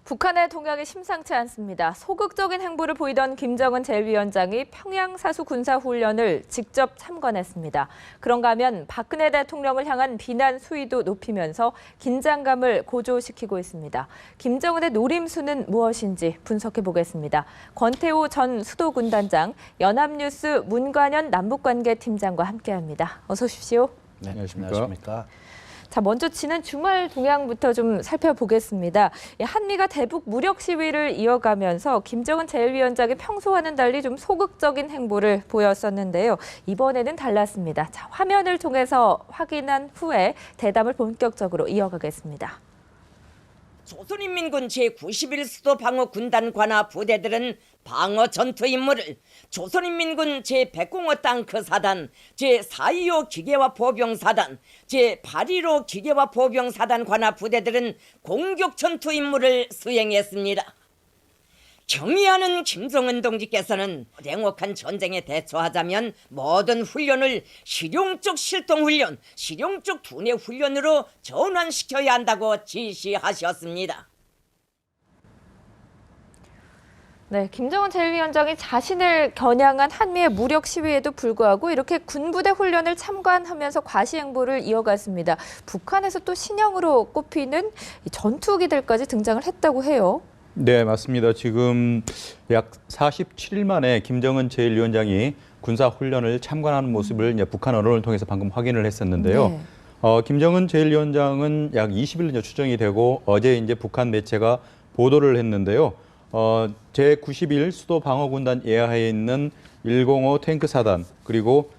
북한의 동향이 심상치 않습니다. 소극적인 행보를 보이던 김정은 제1위원장이 평양 사수 군사훈련을 직접 참관했습니다. 그런가 하면 박근혜 대통령을 향한 비난 수위도 높이면서 긴장감을 고조시키고 있습니다. 김정은의 노림수는 무엇인지 분석해 보겠습니다. 권태호 전 수도군단장, 연합뉴스 문관현 남북관계팀장과 함께합니다. 어서 오십시오. 네, 안녕하십니까. 자, 먼저 지난 주말 동향부터 좀 살펴보겠습니다. 한미가 대북 무력 시위를 이어가면서 김정은 제1위원장이 평소와는 달리 좀 소극적인 행보를 보였었는데요. 이번에는 달랐습니다. 자, 화면을 통해서 확인한 후에 대담을 본격적으로 이어가겠습니다. 조선인민군 제91 수도방어군단 관하 부대들은 방어 전투 임무를, 조선인민군 제105 땅크사단, 제425 기계화 보병사단, 제815 기계화 보병사단 관하 부대들은 공격 전투 임무를 수행했습니다. 경의하는 김정은 동지께서는 냉혹한 전쟁에 대처하자면 모든 훈련을 실용적 실동훈련, 실용적 두뇌 훈련으로 전환시켜야 한다고 지시하셨습니다. 네, 김정은 제1위원장이 자신을 겨냥한 한미의 무력 시위에도 불구하고 이렇게 군부대 훈련을 참관하면서 과시행보를 이어갔습니다. 북한에서 또 신형으로 꼽히는 전투기들까지 등장을 했다고 해요. 네, 맞습니다. 지금 약 47일 만에 김정은 제1위원장이 군사훈련을 참관하는 모습을 이제 북한 언론을 통해서 방금 확인을 했었는데요. 네. 김정은 제1위원장은 약 20일 추정이 되고 어제 이제 북한 매체가 보도를 했는데요. 제91 수도방어군단 예하에 있는 105 탱크사단 그리고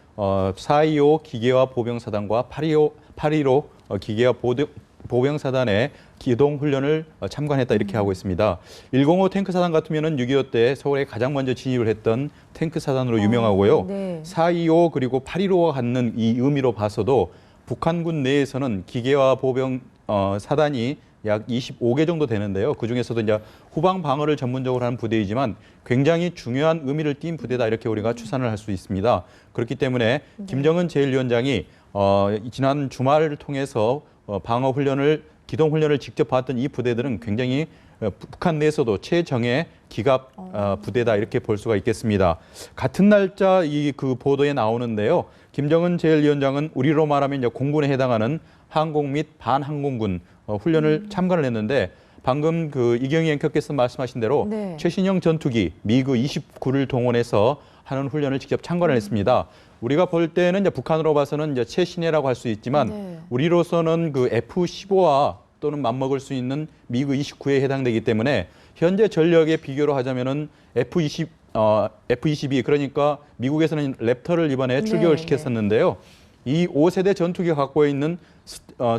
425 기계화 보병사단과 815 기계화 보병사단의 기동훈련을 참관했다 이렇게 하고 있습니다. 105 탱크사단 같으면 6.25 때 서울에 가장 먼저 진입을 했던 탱크사단으로 유명하고요. 네. 425 그리고 815가 갖는 이 의미로 봐서도 북한군 내에서는 기계화 보병 사단이 약 25개 정도 되는데요. 그중에서도 이제 후방 방어를 전문적으로 하는 부대이지만 굉장히 중요한 의미를 띈 부대다 이렇게 우리가 추산을 할 수 있습니다. 그렇기 때문에 김정은 제1위원장이 지난 주말을 통해서 방어 훈련을 기동 훈련을 직접 봤던 이 부대들은 굉장히 북한 내에서도 최정예 기갑 부대다 이렇게 볼 수가 있겠습니다. 같은 날짜 그 보도에 나오는데요. 김정은 제1위원장은 우리로 말하면 이제 공군에 해당하는 항공 및 반항공군 훈련을 참관을 했는데 방금 이경희 앵커께서 말씀하신 대로 네. 최신형 전투기 미그 29를 동원해서 하는 훈련을 직접 참관을 했습니다. 우리가 볼 때는 이제 북한으로 봐서는 이제 최신이라고 할 수 있지만 네. 우리로서는 F-15와 또는 맞먹을 수 있는 미그 29에 해당되기 때문에 현재 전력에 비교로 하자면은 F-22 그러니까 미국에서는 랩터를 이번에 출격을 네, 시켰었는데요. 이 5세대 전투기가 갖고 있는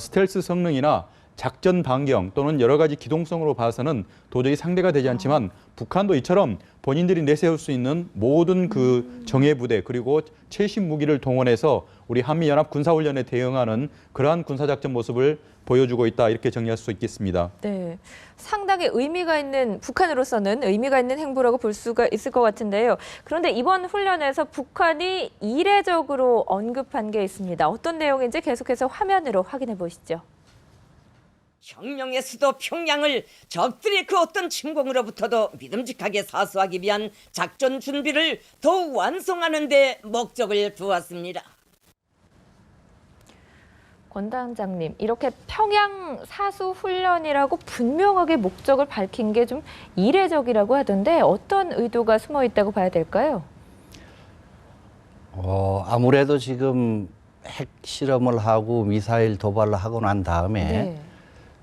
스텔스 성능이나 작전 반경 또는 여러 가지 기동성으로 봐서는 도저히 상대가 되지 않지만 북한도 이처럼 본인들이 내세울 수 있는 모든 정예 부대 그리고 최신 무기를 동원해서 우리 한미연합 군사훈련에 대응하는 그러한 군사작전 모습을 보여주고 있다 이렇게 정리할 수 있겠습니다. 네, 상당히 의미가 있는 북한으로서는 의미가 있는 행보라고 볼 수가 있을 것 같은데요. 그런데 이번 훈련에서 북한이 이례적으로 언급한 게 있습니다. 어떤 내용인지 계속해서 화면으로 확인해 보시죠. 혁명의 수도 평양을 적들의 그 어떤 침공으로부터도 믿음직하게 사수하기 위한 작전 준비를 더욱 완성하는 데 목적을 두었습니다. 권 단장님, 이렇게 평양 사수 훈련이라고 분명하게 목적을 밝힌 게 좀 이례적이라고 하던데 어떤 의도가 숨어 있다고 봐야 될까요? 아무래도 지금 핵 실험을 하고 미사일 도발을 하고 난 다음에 네.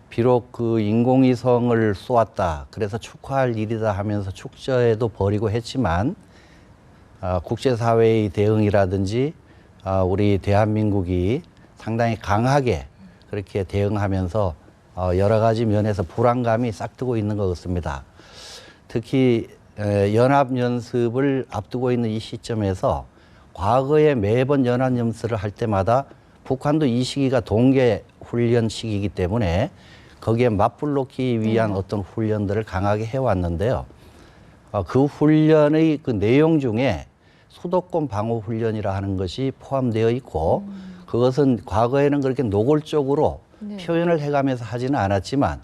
비록 인공위성을 쏘았다. 그래서 축하할 일이다 하면서 축제도 벌이고 했지만 국제사회의 대응이라든지 우리 대한민국이 상당히 강하게 그렇게 대응하면서 여러 가지 면에서 불안감이 싹트고 있는 것 같습니다. 특히 연합연습을 앞두고 있는 이 시점에서 과거에 매번 연합연습을 할 때마다 북한도 이 시기가 동계훈련 시기이기 때문에 거기에 맞불놓기 위한 어떤 훈련들을 강하게 해왔는데요. 그 훈련의 그 내용 중에 수도권 방어 훈련이라 하는 것이 포함되어 있고 그것은 과거에는 그렇게 노골적으로 표현을 해가면서 하지는 않았지만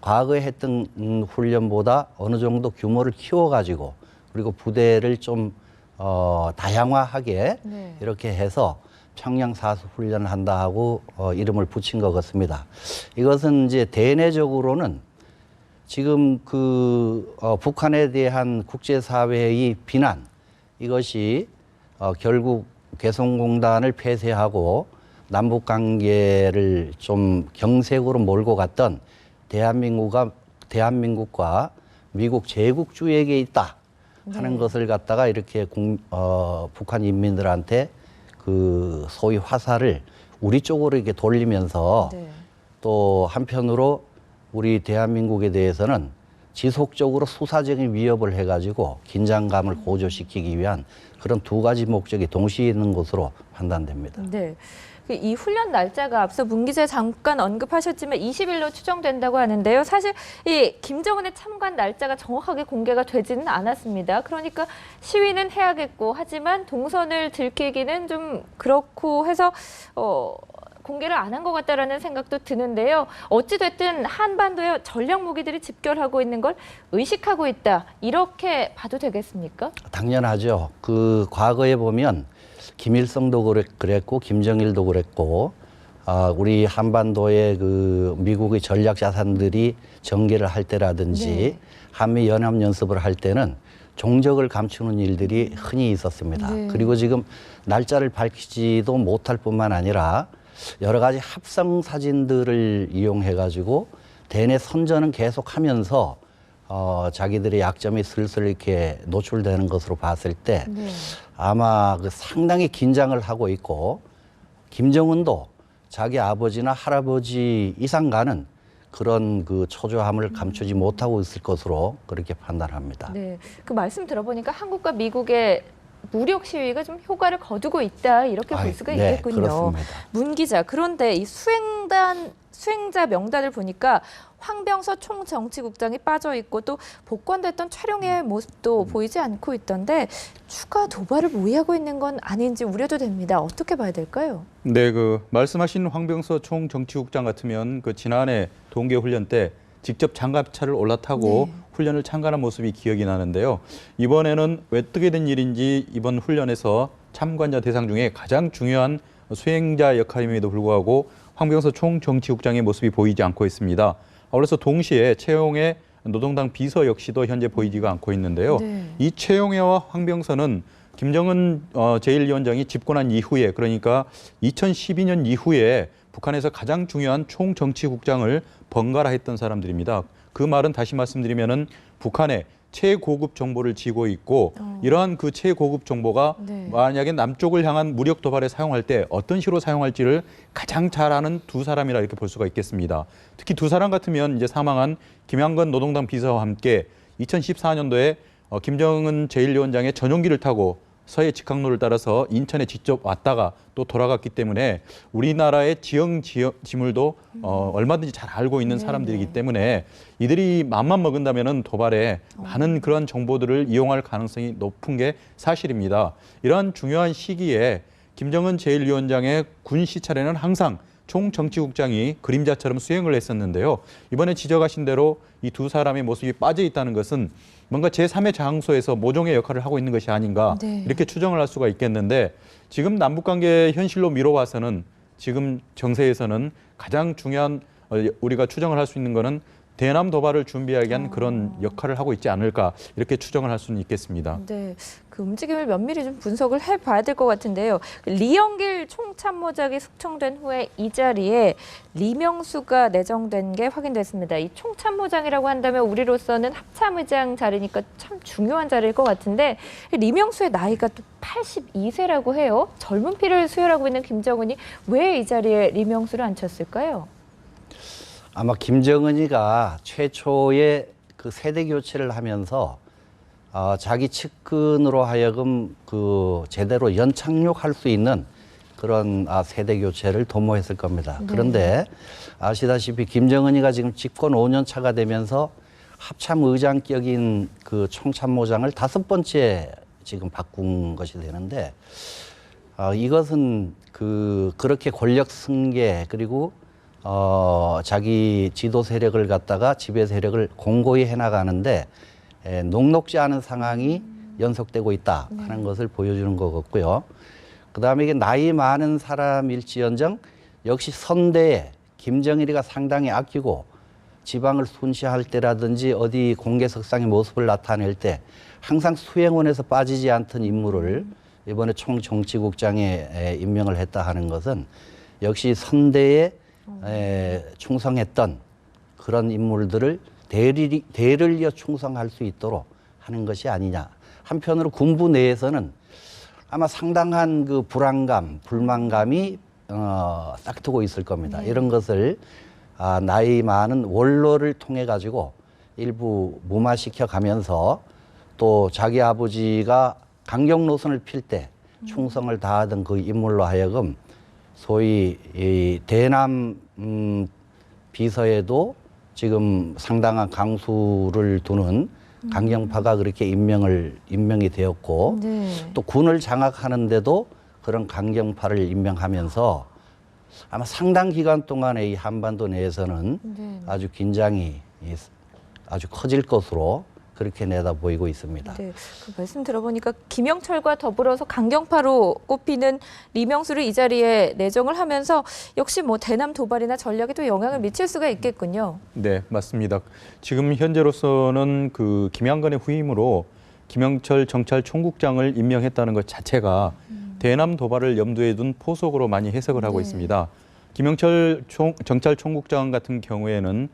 과거에 했던 훈련보다 어느 정도 규모를 키워가지고 그리고 부대를 좀 다양화하게 네. 이렇게 해서 평양 사수 훈련을 한다 하고 이름을 붙인 것 같습니다. 이것은 이제 대내적으로는 지금 북한에 대한 국제사회의 비난 이것이 결국 개성공단을 폐쇄하고 남북 관계를 좀 경색으로 몰고 갔던 대한민국과 미국 제국주의에게 있다 하는 것을 갖다가 이렇게 북한 인민들한테 그 소위 화살을 우리 쪽으로 이렇게 돌리면서 네. 또 한편으로 우리 대한민국에 대해서는 지속적으로 수사적인 위협을 해가지고 긴장감을 고조시키기 위한 그런 두 가지 목적이 동시에 있는 것으로 판단됩니다. 네. 이 훈련 날짜가 앞서 문 기자 잠깐 언급하셨지만 20일로 추정된다고 하는데요. 사실 이 김정은의 참관 날짜가 정확하게 공개가 되지는 않았습니다. 그러니까 시위는 해야겠고 하지만 동선을 들키기는 좀 그렇고 해서 공개를 안 한 것 같다라는 생각도 드는데요. 어찌됐든 한반도에 전략 무기들이 집결하고 있는 걸 의식하고 있다. 이렇게 봐도 되겠습니까? 당연하죠. 그 과거에 보면 김일성도 그랬고 김정일도 그랬고 우리 한반도에 그 미국의 전략 자산들이 전개를 할 때라든지 네. 한미 연합 연습을 할 때는 종적을 감추는 일들이 흔히 있었습니다. 네. 그리고 지금 날짜를 밝히지도 못할 뿐만 아니라 여러 가지 합성 사진들을 이용해 가지고 대내 선전은 계속하면서 자기들의 약점이 슬슬 이렇게 노출되는 것으로 봤을 때 네. 아마 상당히 긴장을 하고 있고 김정은도 자기 아버지나 할아버지 이상 가는 그런 그 초조함을 감추지 못하고 있을 것으로 그렇게 판단합니다. 네. 그 말씀 들어보니까 한국과 미국의 무력 시위가 좀 효과를 거두고 있다 이렇게 볼 수가 네, 있겠군요. 그렇습니다. 문 기자, 그런데 이 수행자 명단을 보니까 황병서 총정치국장이 빠져 있고 또 복권됐던 촬영의 모습도 보이지 않고 있던데 추가 도발을 모의하고 있는 건 아닌지 우려도 됩니다. 어떻게 봐야 될까요? 네, 말씀하신 황병서 총정치국장 같으면 지난해 동계 훈련 때 직접 장갑차를 올라타고 네. 훈련을 참가한 모습이 기억이 나는데요. 이번에는 왜 어떻게 된 일인지 이번 훈련에서 참관자 대상 중에 가장 중요한 수행자 역할임에도 불구하고 황병서 총정치국장의 모습이 보이지 않고 있습니다. 그래서 동시에 최용해 노동당 비서 역시도 현재 보이지가 않고 있는데요. 네. 이 최용해와 황병서는 김정은 제1위원장이 집권한 이후에 그러니까 2012년 이후에 북한에서 가장 중요한 총정치국장을 번갈아 했던 사람들입니다. 그 말은 다시 말씀드리면은 북한의 최고급 정보를 쥐고 있고 이러한 그 최고급 정보가 네. 만약에 남쪽을 향한 무력 도발에 사용할 때 어떤 식으로 사용할지를 가장 잘 아는 두 사람이라 이렇게 볼 수가 있겠습니다. 특히 두 사람 같으면 이제 사망한 김양건 노동당 비서와 함께 2014년도에 김정은 제1위원장의 전용기를 타고 서해 직항로를 따라서 인천에 직접 왔다가 또 돌아갔기 때문에 우리나라의 지물도 얼마든지 잘 알고 있는 사람들이기 때문에 이들이 맘만 먹은다면은 도발에 많은 그런 정보들을 이용할 가능성이 높은 게 사실입니다. 이러한 중요한 시기에 김정은 제1위원장의 군 시찰에는 항상 총정치국장이 그림자처럼 수행을 했었는데요. 이번에 지적하신 대로 이 두 사람의 모습이 빠져 있다는 것은 뭔가 제3의 장소에서 모종의 역할을 하고 있는 것이 아닌가 네. 이렇게 추정을 할 수가 있겠는데 지금 남북관계 현실로 미뤄와서는 지금 정세에서는 가장 중요한 우리가 추정을 할 수 있는 거는 대남 도발을 준비하기 위한 그런 역할을 하고 있지 않을까 이렇게 추정을 할 수는 있겠습니다. 네, 그 움직임을 면밀히 좀 분석을 해봐야 될 것 같은데요. 리영길 총참모장이 숙청된 후에 이 자리에 리명수가 내정된 게 확인됐습니다. 이 총참모장이라고 한다면 우리로서는 합참의장 자리니까 참 중요한 자리일 것 같은데 리명수의 나이가 또 82세라고 해요. 젊은 피를 수혈하고 있는 김정은이 왜 이 자리에 리명수를 앉혔을까요? 아마 김정은이가 최초의 그 세대 교체를 하면서 자기 측근으로 하여금 그 제대로 연착륙할 수 있는 그런 세대 교체를 도모했을 겁니다. 네. 그런데 아시다시피 김정은이가 지금 집권 5년 차가 되면서 합참 의장격인 그 총참모장을 5번째 지금 바꾼 것이 되는데 이것은 그렇게 권력 승계 그리고 자기 지도 세력을 갖다가 지배 세력을 공고히 해나가는데 녹록지 않은 상황이 연속되고 있다 하는 것을 보여주는 것 같고요. 그다음에 이게 나이 많은 사람일지언정 역시 선대에 김정일이가 상당히 아끼고 지방을 순시할 때라든지 어디 공개석상의 모습을 나타낼 때 항상 수행원에서 빠지지 않던 인물을 이번에 총정치국장에 임명을 했다 하는 것은 역시 선대에 충성했던 그런 인물들을 대를 이어 충성할 수 있도록 하는 것이 아니냐. 한편으로 군부 내에서는 아마 상당한 그 불안감, 불만감이 싹트고 있을 겁니다. 이런 것을 나이 많은 원로를 통해 가지고 일부 무마시켜 가면서 또 자기 아버지가 강경 노선을 필 때 충성을 다하던 그 인물로 하여금 소위 이 대남 비서에도 지금 상당한 강수를 두는 강경파가 그렇게 임명이 되었고 또 군을 장악하는데도 그런 강경파를 임명하면서 아마 상당 기간 동안에 이 한반도 내에서는 아주 긴장이 아주 커질 것으로 그렇게 내다 보이고 있습니다. 네, 그 말씀 들어보니까 김영철과 더불어서 강경파로 꼽히는 리명수를 이 자리에 내정을 하면서 역시 뭐 대남 도발이나 전략에도 영향을 미칠 수가 있겠군요. 네, 맞습니다. 지금 현재로서는 그 김양건의 후임으로 김영철 정찰총국장을 임명했다는 것 자체가 대남 도발을 염두에 둔 포석으로 많이 해석을 하고 있습니다. 김영철 정찰총국장 같은 경우에는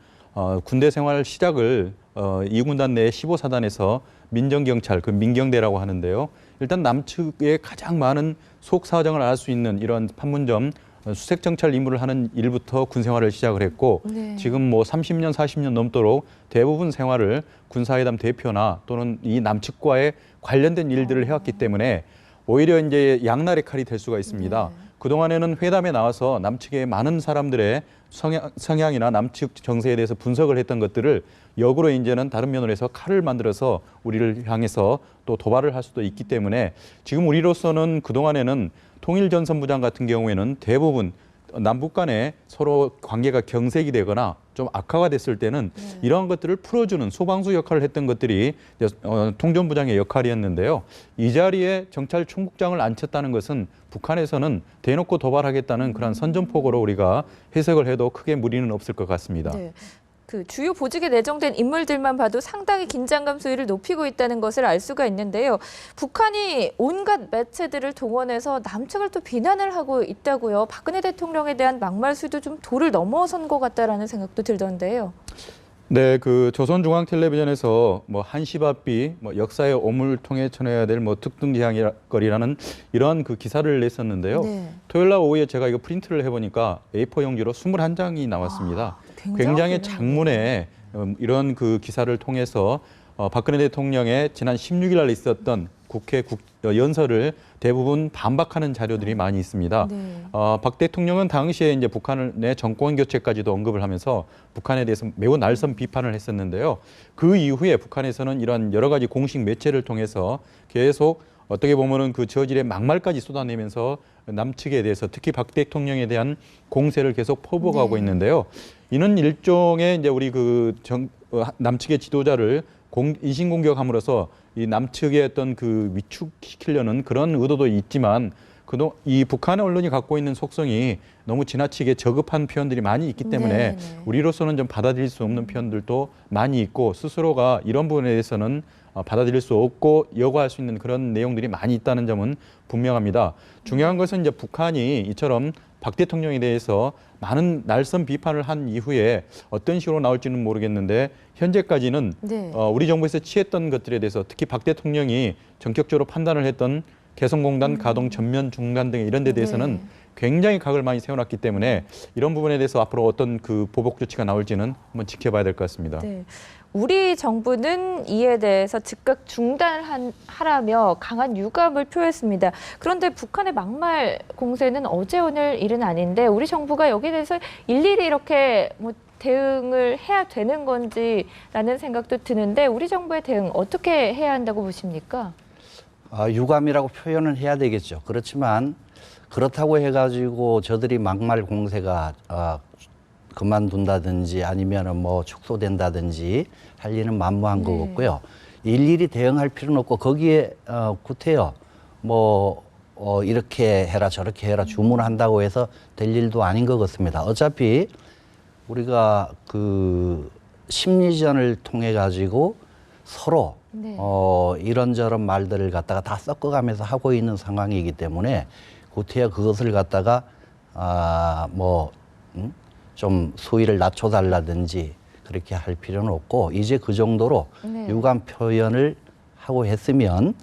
군대 생활 시작을 2군단 내 15사단에서 민정경찰, 그 민경대라고 하는데요. 일단 남측의 가장 많은 속사정을 알 수 있는 이런 판문점 수색정찰 임무를 하는 일부터 군 생활을 시작을 했고 지금 뭐 30년, 40년 넘도록 대부분 생활을 군사회담 대표나 또는 이 남측과의 관련된 일들을 해왔기 때문에 오히려 이제 양날의 칼이 될 수가 있습니다. 그동안에는 회담에 나와서 남측의 많은 사람들의 성향이나 남측 정세에 대해서 분석을 했던 것들을 역으로 이제는 다른 면으로 해서 칼을 만들어서 우리를 향해서 또 도발을 할 수도 있기 때문에 지금 우리로서는 그동안에는 통일전선부장 같은 경우에는 대부분 남북 간에 서로 관계가 경색이 되거나 좀 악화가 됐을 때는 이러한 것들을 풀어주는 소방수 역할을 했던 것들이 통전부장의 역할이었는데요. 이 자리에 정찰총국장을 앉혔다는 것은 북한에서는 대놓고 도발하겠다는 그런 선전포고로 우리가 해석을 해도 크게 무리는 없을 것 같습니다. 네. 그 주요 보직에 내정된 인물들만 봐도 상당히 긴장감 수위를 높이고 있다는 것을 알 수가 있는데요. 북한이 온갖 매체들을 동원해서 남측을 또 비난을 하고 있다고요. 박근혜 대통령에 대한 막말 수도 좀 도를 넘어선 것 같다라는 생각도 들던데요. 네, 그 조선중앙텔레비전에서 뭐 한시바삐, 뭐 역사의 오물 통해 전해야 될 뭐 특등지향거리라는 이런 그 기사를 냈었는데요. 토요일 날 오후에 제가 이거 프린트를 해보니까 A4 용지로 21장이 나왔습니다. 굉장히 장문에 이런 그 기사를 통해서 박근혜 대통령의 지난 16일 날 있었던 국회 연설을 대부분 반박하는 자료들이 많이 있습니다. 박 대통령은 당시에 이제 북한의 정권 교체까지도 언급을 하면서 북한에 대해서 매우 날선 비판을 했었는데요. 그 이후에 북한에서는 이런 여러 가지 공식 매체를 통해서 계속 어떻게 보면은 그 저질의 막말까지 쏟아내면서 남측에 대해서 특히 박 대통령에 대한 공세를 계속 퍼부어가고 있는데요. 이는 일종의 이제 우리 그 남측의 지도자를 인신공격함으로써 이 남측의 어떤 그 위축시키려는 그런 의도도 있지만 이 북한의 언론이 갖고 있는 속성이 너무 지나치게 저급한 표현들이 많이 있기 때문에 우리로서는 좀 받아들일 수 없는 표현들도 많이 있고 스스로가 이런 부분에 대해서는 받아들일 수 없고 여과할 수 있는 그런 내용들이 많이 있다는 점은 분명합니다. 중요한 것은 이제 북한이 이처럼 박 대통령에 대해서 많은 날선 비판을 한 이후에 어떤 식으로 나올지는 모르겠는데 현재까지는 우리 정부에서 취했던 것들에 대해서 특히 박 대통령이 전격적으로 판단을 했던 개성공단 가동 전면 중단 등 이런 데 대해서는 굉장히 각을 많이 세워놨기 때문에 이런 부분에 대해서 앞으로 어떤 그 보복 조치가 나올지는 한번 지켜봐야 될 것 같습니다. 우리 정부는 이에 대해서 즉각 중단하라며 강한 유감을 표했습니다. 그런데 북한의 막말 공세는 어제 오늘 일은 아닌데 우리 정부가 여기에 대해서 일일이 이렇게 뭐 대응을 해야 되는 건지라는 생각도 드는데 우리 정부의 대응 어떻게 해야 한다고 보십니까? 유감이라고 표현을 해야 되겠죠. 그렇지만 그렇다고 해가지고 저들이 막말 공세가 그만둔다든지 아니면은 뭐 축소된다든지 할 일은 만무한 네. 것 같고요. 일일이 대응할 필요는 없고 거기에 구태여 뭐 이렇게 해라 저렇게 해라 주문한다고 해서 될 일도 아닌 것 같습니다. 어차피 우리가 그 심리전을 통해 가지고 서로 네. 이런저런 말들을 갖다가 다 섞어가면서 하고 있는 상황이기 때문에 구태여 그것을 갖다가 좀 수위를 낮춰달라든지 그렇게 할 필요는 없고 이제 그 정도로 네. 유감 표현을 하고 했으면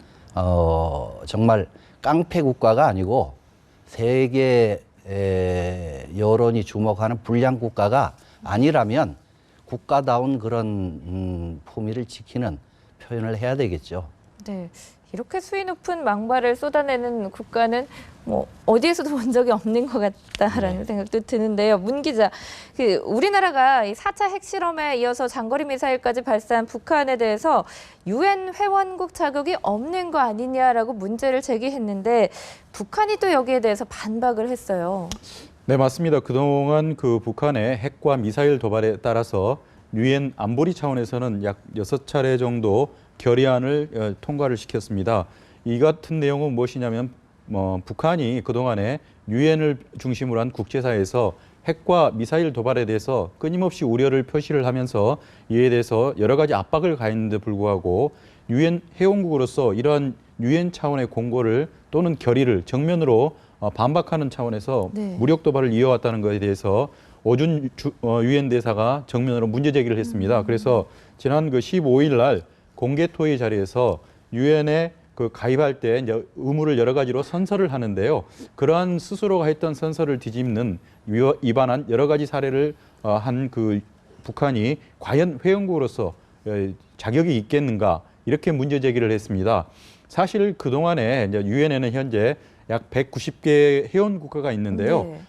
정말 깡패 국가가 아니고 세계 여론이 주목하는 불량 국가가 아니라면 국가다운 그런 품위를 지키는 표현을 해야 되겠죠. 네. 이렇게 수위 높은 망발을 쏟아내는 국가는 뭐 어디에서도 본 적이 없는 것 같다라는 생각도 드는데요. 문 기자, 그 우리나라가 이 4차 핵실험에 이어서 장거리 미사일까지 발사한 북한에 대해서 유엔 회원국 자격이 없는 거 아니냐라고 문제를 제기했는데 북한이 또 여기에 대해서 반박을 했어요. 네, 맞습니다. 그동안 그 북한의 핵과 미사일 도발에 따라서 유엔 안보리 차원에서는 약 6차례 정도 결의안을 통과를 시켰습니다. 이 같은 내용은 무엇이냐면 북한이 그동안에 유엔을 중심으로 한 국제사회에서 핵과 미사일 도발에 대해서 끊임없이 우려를 표시를 하면서 이에 대해서 여러 가지 압박을 가했는데 불구하고 유엔 회원국으로서 이러한 유엔 차원의 공고를 또는 결의를 정면으로 반박하는 차원에서 네. 무력 도발을 이어왔다는 것에 대해서 오준 유엔 대사가 정면으로 문제 제기를 했습니다. 그래서 지난 그 15일 날 공개 토의 자리에서 유엔에 그 가입할 때 이제 의무를 여러 가지로 선서를 하는데요. 그러한 스스로가 했던 선서를 뒤집는 위반한 여러 가지 사례를 한 그 북한이 과연 회원국으로서 자격이 있겠는가 이렇게 문제 제기를 했습니다. 사실 그 동안에 유엔에는 현재 약 190개 회원 국가가 있는데요. 네.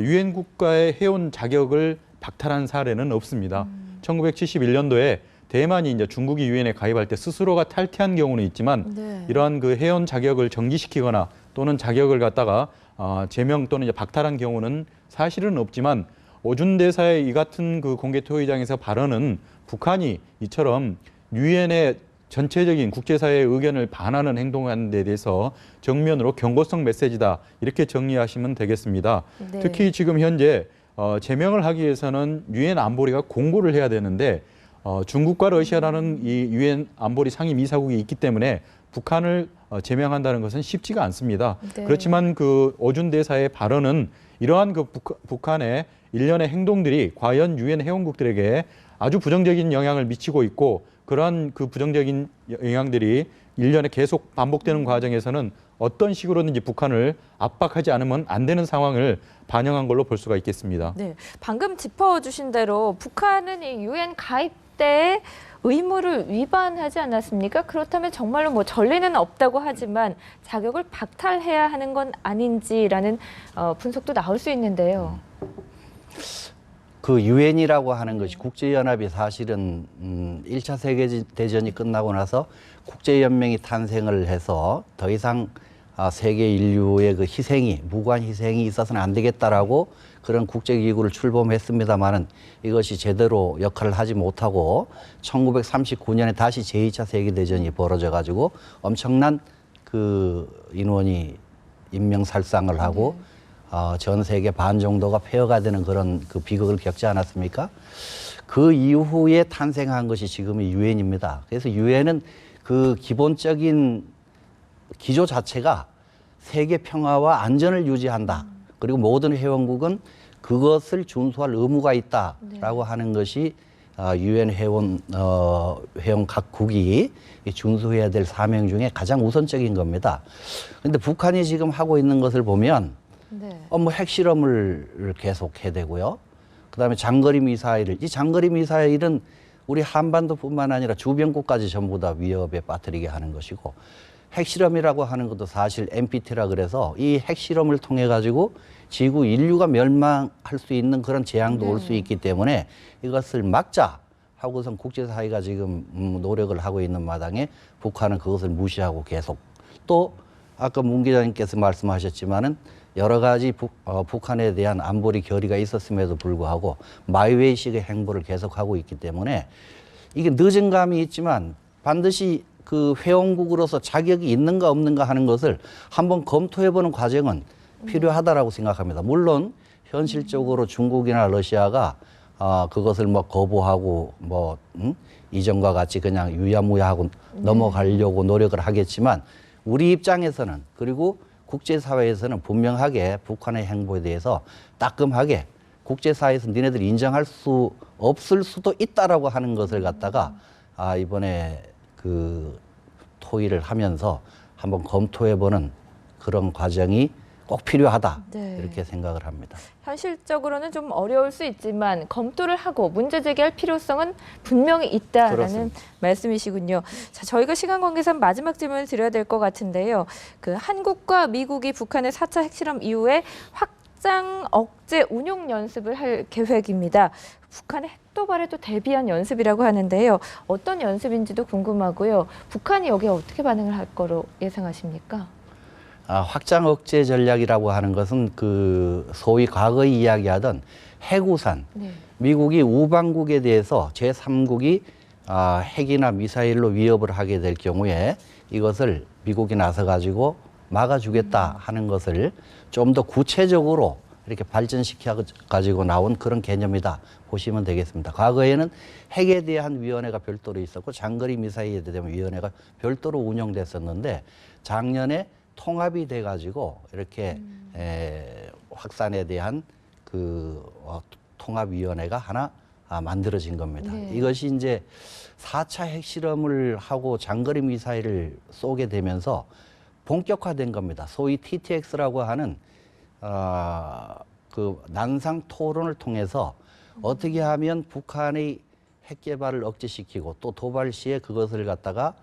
유엔 국가의 회원 자격을 박탈한 사례는 없습니다. 1971년도에 대만이 이제 중국이 유엔에 가입할 때 스스로가 탈퇴한 경우는 있지만 네. 이러한 그 회원 자격을 정지시키거나 또는 자격을 갖다가 제명 또는 이제 박탈한 경우는 사실은 없지만 오준 대사의 이 같은 그 공개 토의장에서 발언은 북한이 이처럼 유엔의 전체적인 국제사회의 의견을 반하는 행동하는 데 대해서 정면으로 경고성 메시지다 이렇게 정리하시면 되겠습니다. 네. 특히 지금 현재 제명을 하기 위해서는 유엔 안보리가 공고를 해야 되는데 중국과 러시아라는 이 유엔 안보리 상임이사국이 있기 때문에 북한을 제명한다는 것은 쉽지가 않습니다. 네. 그렇지만 그 오준 대사의 발언은 이러한 그 북한의 일련의 행동들이 과연 유엔 회원국들에게 아주 부정적인 영향을 미치고 있고 그러한 그 부정적인 영향들이 일련에 계속 반복되는 과정에서는 어떤 식으로든지 북한을 압박하지 않으면 안 되는 상황을 반영한 걸로 볼 수가 있겠습니다. 네, 방금 짚어주신 대로 북한은 이 유엔 가입 때 의무를 위반하지 않았습니까? 그렇다면 정말로 뭐 전례는 없다고 하지만 자격을 박탈해야 하는 건 아닌지라는 분석도 나올 수 있는데요. 그 유엔이라고 하는 것이 국제연합이 사실은 1차 세계대전이 끝나고 나서 국제연맹이 탄생을 해서 더 이상 세계 인류의 그 희생이 무고한 희생이 있어서는 안 되겠다라고 그런 국제기구를 출범했습니다마는 이것이 제대로 역할을 하지 못하고 1939년에 다시 제2차 세계대전이 벌어져 가지고 엄청난 그 인원이 인명살상을 하고 전 세계 반 정도가 폐허가 되는 그런 그 비극을 겪지 않았습니까? 그 이후에 탄생한 것이 지금의 유엔입니다. 그래서 유엔은 그 기본적인 기조 자체가 세계 평화와 안전을 유지한다. 그리고 모든 회원국은 그것을 준수할 의무가 있다라고 하는 것이 유엔 회원 각국이 준수해야 될 사명 중에 가장 우선적인 겁니다. 그런데 북한이 지금 하고 있는 것을 보면 네. 뭐 핵실험을 계속 해대고요. 그다음에 장거리 미사일을 이 장거리 미사일은 우리 한반도뿐만 아니라 주변국까지 전부 다 위협에 빠뜨리게 하는 것이고 핵실험이라고 하는 것도 사실 NPT라 그래서 이 핵실험을 통해 가지고 지구 인류가 멸망할 수 있는 그런 재앙도 올 수 있기 때문에 이것을 막자 하고선 국제사회가 지금 노력을 하고 있는 마당에 북한은 그것을 무시하고 계속 또 아까 문 기자님께서 말씀하셨지만은 여러 가지 북한에 대한 안보리 결의가 있었음에도 불구하고 마이웨이식의 행보를 계속하고 있기 때문에 이게 늦은 감이 있지만 반드시 그 회원국으로서 자격이 있는가 없는가 하는 것을 한번 검토해보는 과정은 필요하다라고 생각합니다. 물론 현실적으로 중국이나 러시아가 그것을 뭐 거부하고 뭐 이전과 같이 그냥 유야무야하고 넘어가려고 노력을 하겠지만 우리 입장에서는 그리고 국제사회에서는 분명하게 북한의 행보에 대해서 따끔하게 국제사회에서 니네들이 인정할 수 없을 수도 있다라고 하는 것을 갖다가 이번에 그 토의를 하면서 한번 검토해보는 그런 과정이 꼭 필요하다 네. 이렇게 생각을 합니다. 현실적으로는 좀 어려울 수 있지만 검토를 하고 문제 제기할 필요성은 분명히 있다라는 그렇습니다. 말씀이시군요. 자, 저희가 시간 관계상 마지막 질문을 드려야 될 것 같은데요. 그 한국과 미국이 북한의 4차 핵실험 이후에 확장 억제 운용 연습을 할 계획입니다. 북한의 핵도발에도 대비한 연습이라고 하는데요. 어떤 연습인지도 궁금하고요. 북한이 여기에 어떻게 반응을 할 거로 예상하십니까? 확장 억제 전략이라고 하는 것은 그 소위 과거에 이야기하던 해구산, 네. 미국이 우방국에 대해서 제3국이 핵이나 미사일로 위협을 하게 될 경우에 이것을 미국이 나서 가지고 막아주겠다 하는 것을 좀 더 구체적으로 이렇게 발전시켜 가지고 나온 그런 개념이다 보시면 되겠습니다. 과거에는 핵에 대한 위원회가 별도로 있었고 장거리 미사일에 대한 위원회가 별도로 운영됐었는데 작년에 통합이 돼 가지고 이렇게 확산에 대한 그 통합위원회가 하나 만들어진 겁니다. 네. 이것이 이제 4차 핵실험을 하고 장거리 미사일을 쏘게 되면서 본격화된 겁니다. 소위 TTX라고 하는 그 난상 토론을 통해서 어떻게 하면 북한의 핵 개발을 억제시키고 또 도발 시에 그것을 갖다가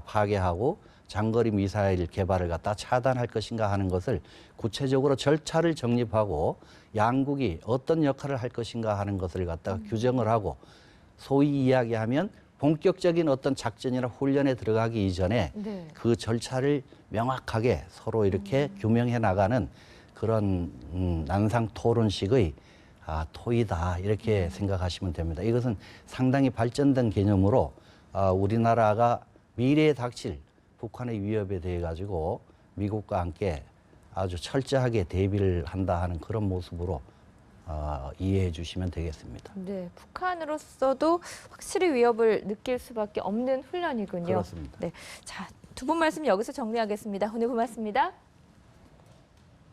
파괴하고 장거리 미사일 개발을 갖다 차단할 것인가 하는 것을 구체적으로 절차를 정립하고 양국이 어떤 역할을 할 것인가 하는 것을 갖다가 규정을 하고 소위 이야기하면 본격적인 어떤 작전이나 훈련에 들어가기 이전에 네. 그 절차를 명확하게 서로 이렇게 규명해 나가는 그런 난상 토론식의 토의다 이렇게 생각하시면 됩니다. 이것은 상당히 발전된 개념으로 우리나라가 미래에 닥칠 북한의 위협에 대해 가지고 미국과 함께 아주 철저하게 대비를 한다 하는 그런 모습으로 이해해 주시면 되겠습니다. 네, 북한으로서도 확실히 위협을 느낄 수밖에 없는 훈련이군요. 그렇습니다. 네, 자, 두 분 말씀 여기서 정리하겠습니다. 오늘 고맙습니다.